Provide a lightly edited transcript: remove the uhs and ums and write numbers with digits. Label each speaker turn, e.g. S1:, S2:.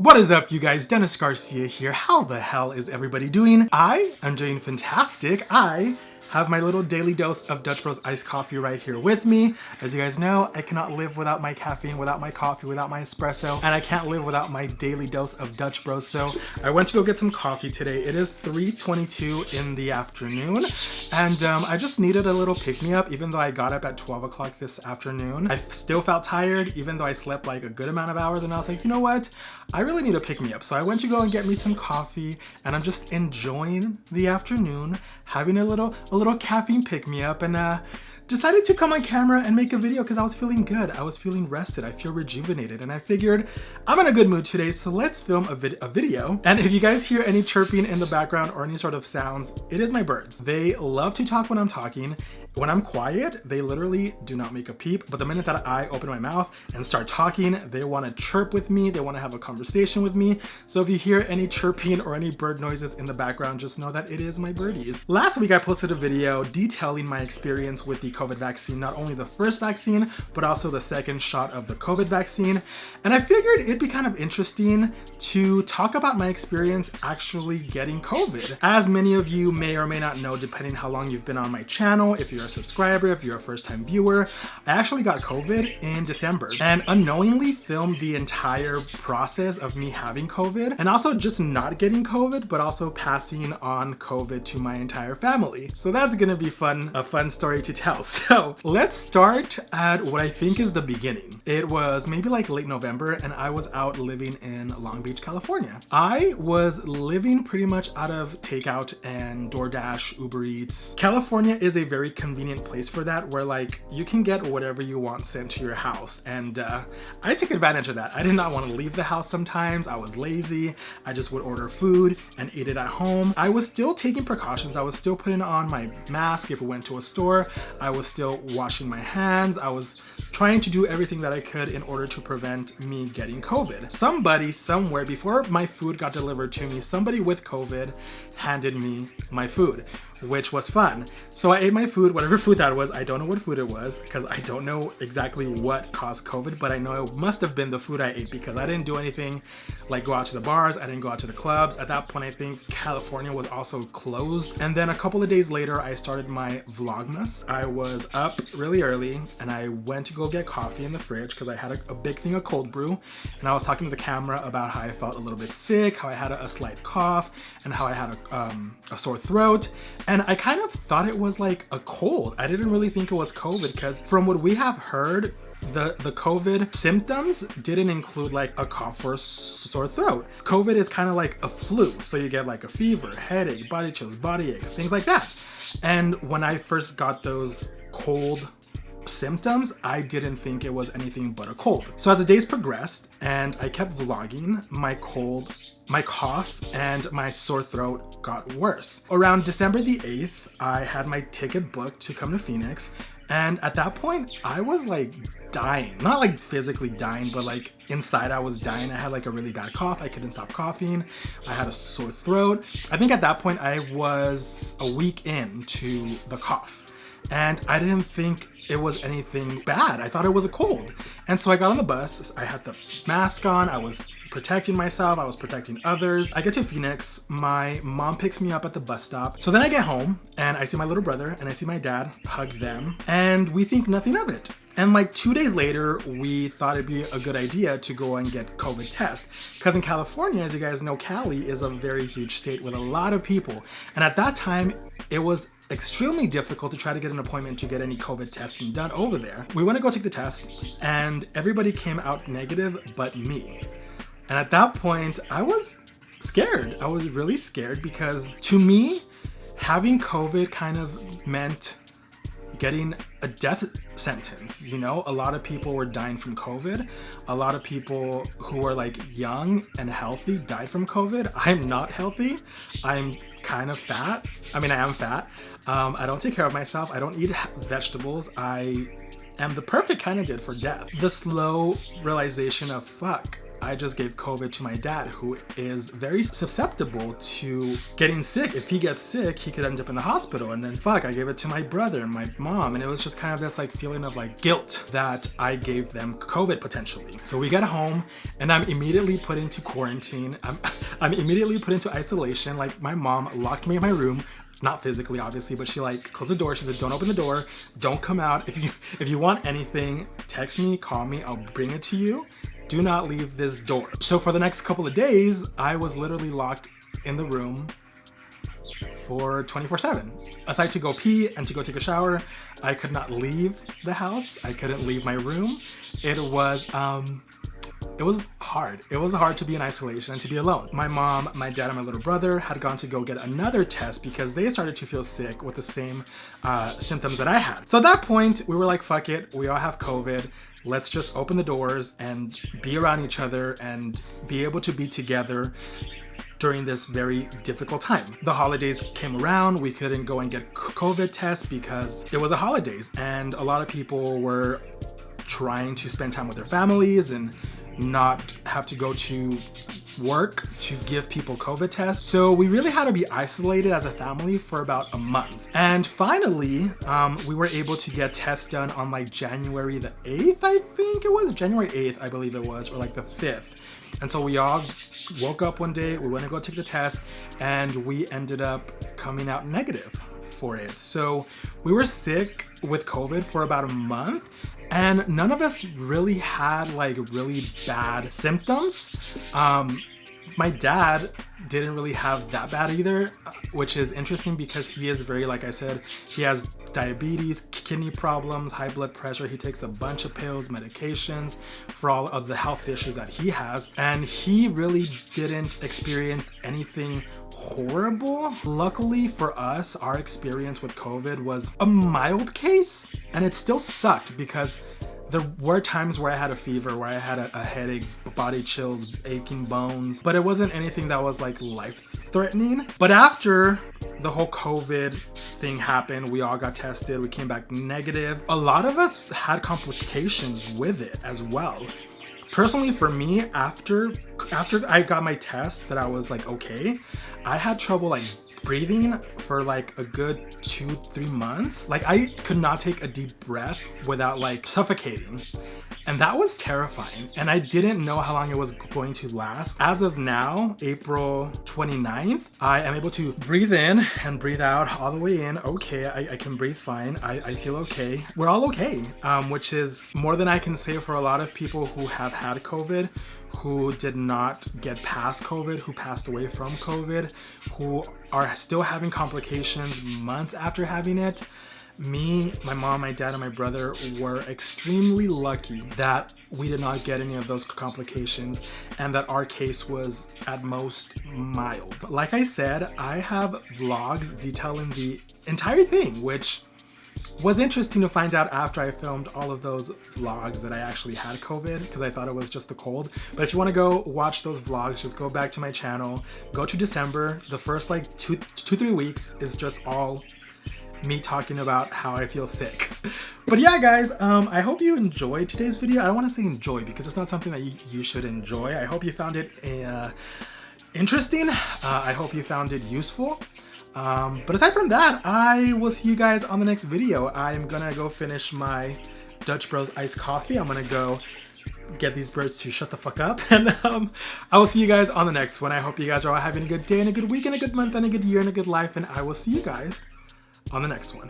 S1: What is up, you guys? Dennis Garcia here. How the hell is everybody doing? I am doing fantastic. I have my little daily dose of Dutch Bros iced coffee right here with me. As you guys know, I cannot live without my caffeine, without my coffee, without my espresso, and I can't live without my daily dose of Dutch Bros. So I went to go get some coffee today. It is 3:22 in the afternoon, and I just needed a little pick-me-up. Even though I got up at 12 o'clock this afternoon, I still felt tired, even though I slept like a good amount of hours, and I was like, you know what? I really need a pick-me-up. So I went to go and get me some coffee, and I'm just enjoying the afternoon, having a little caffeine pick-me-up, and decided to come on camera and make a video because I was feeling good. I was feeling rested. I feel rejuvenated, and I figured I'm in a good mood today, so let's film a video. And if you guys hear any chirping in the background or any sort of sounds, it is my birds. They love to talk when I'm talking. When I'm quiet, they literally do not make a peep, but the minute that I open my mouth and start talking, they want to chirp with me. They want to have a conversation with me. So if you hear any chirping or any bird noises in the background, just know that it is my birdies. Last week, I posted a video detailing my experience with the COVID vaccine, not only the first vaccine, but also the second shot of the COVID vaccine. And I figured it'd be kind of interesting to talk about my experience actually getting COVID. As many of you may or may not know, depending how long you've been on my channel, if you're a subscriber, if you're a first-time viewer, I actually got COVID in December and unknowingly filmed the entire process of me having COVID and also just not getting COVID, but also passing on COVID to my entire family. So that's gonna be a fun story to tell. So let's start at what I think is the beginning. It was maybe like late November, and I was out living in Long Beach, California. I was living pretty much out of takeout and DoorDash, Uber Eats. California is a very convenient place for that, where like you can get whatever you want sent to your house, and I took advantage of that. I did not want to leave the house sometimes. I was lazy. I just would order food and eat it at home. I was still taking precautions. I was still putting on my mask if we went to a store. I was still washing my hands. I was trying to do everything that I could in order to prevent me getting COVID. Somebody somewhere, before my food got delivered to me, somebody with COVID handed me my food, which was fun. So I ate my food, whatever food that was. I don't know what food it was because I don't know exactly what caused COVID, but I know it must have been the food I ate because I didn't do anything like go out to the bars. I didn't go out to the clubs. At that point, I think California was also closed. And then a couple of days later, I started my Vlogmas. I was up really early and I went to go get coffee in the fridge because I had a big thing of cold brew. And I was talking to the camera about how I felt a little bit sick, how I had a slight cough, and how I had a sore throat. And I kind of thought it was like a cold. I didn't really think it was COVID because from what we have heard, the COVID symptoms didn't include like a cough or a sore throat. COVID is kind of like a flu. So you get like a fever, headache, body chills, body aches, things like that. And when I first got those cold symptoms, I didn't think it was anything but a cold. So as the days progressed and I kept vlogging, my cough and my sore throat got worse. Around December the 8th, I had my ticket booked to come to Phoenix. And at that point, I was like dying. Not like physically dying, but like inside I was dying. I had like a really bad cough. I couldn't stop coughing. I had a sore throat. I think at that point I was a week into the cough. And I didn't think it was anything bad. I thought it was a cold. And so I got on the bus. I had the mask on. I was protecting myself. I was protecting others. I get to Phoenix. My mom picks me up at the bus stop. So then I get home and I see my little brother and I see my dad, hug them, and we think nothing of it. And like 2 days later, we thought it'd be a good idea to go and get COVID test. Because in California, as you guys know, Cali is a very huge state with a lot of people. And at that time, it was extremely difficult to try to get an appointment to get any COVID testing done over there. We went to go take the test and everybody came out negative but me. And at that point, I was scared. I was really scared because to me, having COVID kind of meant getting a death sentence. You know, a lot of people were dying from COVID. A lot of people who were like young and healthy died from COVID. I'm not healthy. I'm kind of fat. I mean, I am fat. I don't take care of myself. I don't eat vegetables. I am the perfect candidate for death. The slow realization of fuck, I just gave COVID to my dad, who is very susceptible to getting sick. If he gets sick, he could end up in the hospital. And then fuck, I gave it to my brother and my mom. And it was just kind of this like feeling of like guilt that I gave them COVID potentially. So we get home and I'm immediately put into quarantine. I'm immediately put into isolation. Like my mom locked me in my room. Not physically, obviously, but she like closed the door. She said, don't open the door. Don't come out. If you want anything, text me, call me. I'll bring it to you. Do not leave this door. So for the next couple of days, I was literally locked in the room for 24/7. Aside to go pee and to go take a shower, I could not leave the house. I couldn't leave my room. It was hard. It was hard to be in isolation and to be alone. My mom, my dad, and my little brother had gone to go get another test because they started to feel sick with the same symptoms that I had. So at that point, we were like, fuck it. We all have COVID. Let's just open the doors and be around each other and be able to be together during this very difficult time. The holidays came around. We couldn't go and get COVID tests because it was the holidays and a lot of people were trying to spend time with their families and not have to go to work to give people COVID tests. So we really had to be isolated as a family for about a month. And finally, we were able to get tests done on like January the 8th, I think it was. January 8th, I believe it was, or like the 5th. And so we all woke up one day, we went to go take the test, and we ended up coming out negative for it. So we were sick with COVID for about a month, and none of us really had like really bad symptoms. My dad didn't really have that bad either, which is interesting because he is very, like I said, he has diabetes, kidney problems, high blood pressure. He takes a bunch of pills, medications for all of the health issues that he has. And he really didn't experience anything horrible. Luckily for us, our experience with COVID was a mild case, and it still sucked because there were times where I had a fever, where I had a headache, body chills, aching bones, but it wasn't anything that was like life-threatening. But after the whole COVID thing happened, we all got tested, we came back negative. A lot of us had complications with it as well. Personally, for me, after I got my test that I was like, okay, I had trouble like breathing for like a good 2-3 months. Like I could not take a deep breath without like suffocating. And that was terrifying. And I didn't know how long it was going to last. As of now, April 29th, I am able to breathe in and breathe out all the way in. Okay, I can breathe fine. I feel okay. We're all okay, which is more than I can say for a lot of people who have had COVID, who did not get past COVID, who passed away from COVID, who are still having complications months after having it. Me, my mom, my dad, and my brother were extremely lucky that we did not get any of those complications and that our case was at most mild. Like I said, I have vlogs detailing the entire thing, which was interesting to find out after I filmed all of those vlogs that I actually had COVID, because I thought it was just the cold. But if you want to go watch those vlogs, just go back to my channel, go to December. The first like 2-3 weeks is just all me talking about how I feel sick. But yeah, guys, I hope you enjoyed today's video. I don't want to say enjoy because it's not something that you should enjoy. I hope you found it interesting. I hope you found it useful. But aside from that, I will see you guys on the next video. I'm gonna go finish my Dutch Bros iced coffee. I'm gonna go get these birds to shut the fuck up, and I will see you guys on the next one. I hope you guys are all having a good day and a good week and a good month and a good year and a good life, and I will see you guys on the next one.